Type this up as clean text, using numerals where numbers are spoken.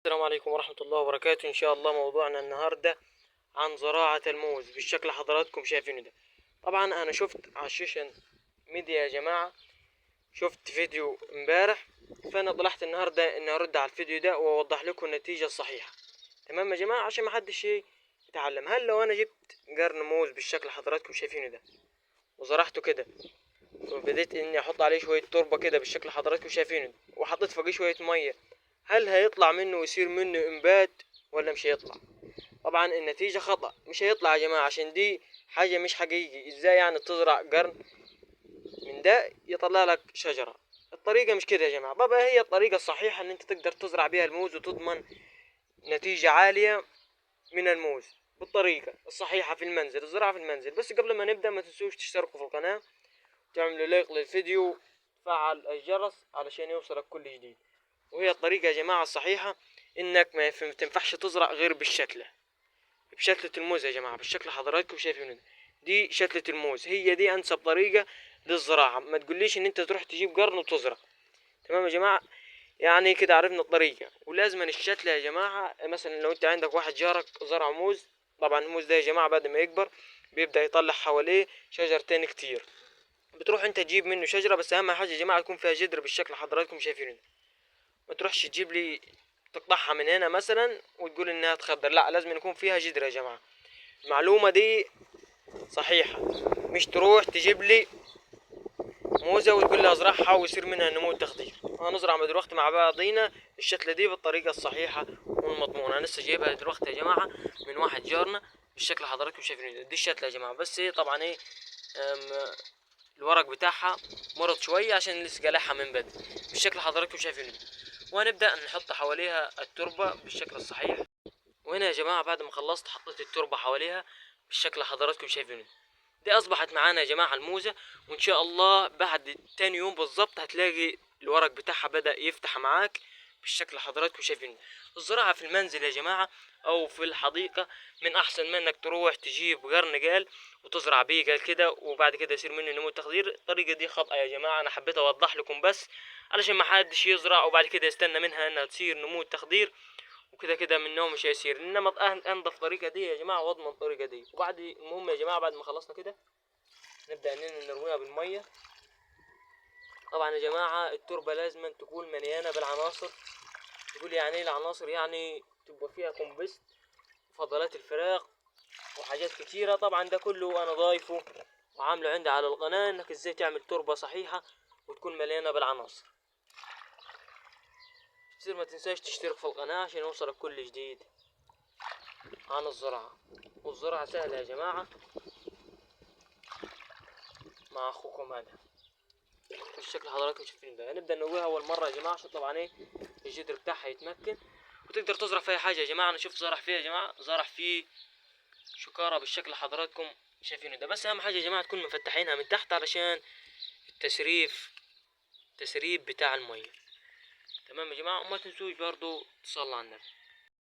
السلام عليكم ورحمة الله وبركاته. إن شاء الله موضوعنا النهاردة عن زراعة الموز بالشكل حضراتكم شايفينه ده. طبعا أنا شفت على السوشيال ميديا يا جماعة، شفت فيديو امبارح، فأنا طلعت النهاردة إني أرد على الفيديو ده وأوضح لكم النتيجة الصحيحة. تمام يا جماعة، عشان محدش يتعلم. هل لو أنا جبت قرن موز بالشكل حضراتكم شايفينه ده وزرعته كده، وبديت إني أحط عليه شوية تربة كده بالشكل حضراتكم شايفينه ده، وحطيت فوقيه شوية مية، هل هيطلع منه ويصير منه انبات ولا مش هيطلع؟ طبعا النتيجة خطأ، مش هيطلع يا جماعة، عشان دي حاجة مش حقيقي. ازاي يعني تزرع قرن من ده يطلع لك شجرة؟ الطريقة مش كده يا جماعة. طبعا هي الطريقة الصحيحة ان انت تقدر تزرع بيها الموز وتضمن نتيجة عالية من الموز بالطريقة الصحيحة في المنزل، الزراعة في المنزل. بس قبل ما نبدأ ما تنسوش تشتركوا في القناة، تعملوا لايك للفيديو، تفعل الجرس علشان يوصلك كل جديد. وهي الطريقة يا جماعة الصحيحة، انك ما تنفعش تزرع غير بالشكل بشتلة الموز يا جماعة، بالشكل حضراتكم شايفينه ده. دي شتلة الموز، هي دي انسب طريقة للزراعة. ما تقوليش ان انت تروح تجيب قرن وتزرع. تمام يا جماعة، يعني كده عرفنا الطريقة. ولازم الشتلة يا جماعة، مثلا لو انت عندك واحد جارك زرع موز، طبعا الموز ده يا جماعة بعد ما يكبر بيبدأ يطلع حواليه شجرتين كتير، بتروح انت تجيب منه شجرة. بس اهم حاجة يا جماعة يكون فيها جدر بالشكل حضراتكم شايفينه. ما تروحش تجيب لي تقطعها من هنا مثلا وتقول انها تخضر، لا، لازم يكون فيها جدر يا جماعة. المعلومة دي صحيحة. مش تروح تجيب لي موزة وتقول لي ازرعها ويصير منها نمو تخضير. هنزرع دلوقتي مع بعضينا الشتلة دي بالطريقة الصحيحة والمضمونة. انا لسه جايبها دلوقتي يا جماعة من واحد جارنا بالشكل حضراتكم شايفين. دي الشتلة يا جماعة، بس هي طبعا الورق بتاعها مرض شوية عشان لسه جالعها من بدري بالشكل حضراتكم شايفين. وهنبدأ نحط حواليها التربة بالشكل الصحيح. وهنا يا جماعة بعد ما خلصت حطيت التربة حواليها بالشكل حضراتكم شايفينه. دي اصبحت معانا يا جماعة الموزة، وان شاء الله بعد تاني يوم بالظبط هتلاقي الورق بتاعها بدأ يفتح معاك بالشكل حضراتكم شايفينه. الزراعة في المنزل يا جماعة او في الحديقة من احسن من انك تروح تجيب قرن قال وتزرع بيه قال كده وبعد كده يصير منه نمو تخدير. الطريقة دي خطأ يا جماعة، انا حبيت اوضح لكم بس علشان ما حدش يزرع وبعد كده يستنى منها انها تصير نمو تخدير وكده كده منه مش هيصير. انما انضف طريقة دي يا جماعة واضمن الطريقة دي. وبعد المهم يا جماعة بعد ما خلصنا كده نبدأ اننا نرويها بالمية. طبعا يا جماعة التربة لازم تكون مليانة بالعناصر. تقول يعني ايه العناصر؟ يعني تبقى فيها كومبست وفضلات الفراخ وحاجات كتيرة. طبعا ده كله انا ضايفه وعامله عندي على القناة انك ازاي تعمل تربة صحيحة وتكون مليانة بالعناصر. تصير ما تنساش تشترك في القناة عشان يوصلك كل جديد عن الزراعة. والزراعة سهلة يا جماعة مع اخوكم هذا بالشكل حضراتكم شايفين ده. هنبدأ نقولها اول مرة يا جماعة عشان طبعا الجدر بتاعها يتمكن وتقدر تزرع فيها حاجة يا جماعة. انا شفت زرع فيها يا جماعة، زرع فيه شكارة بالشكل حضراتكم شايفينه ده. بس اهم حاجة يا جماعة تكون مفتحينها من تحت علشان التسريب بتاع المية. تمام يا جماعة، وما تنسوش برضو تصلوا على النبي.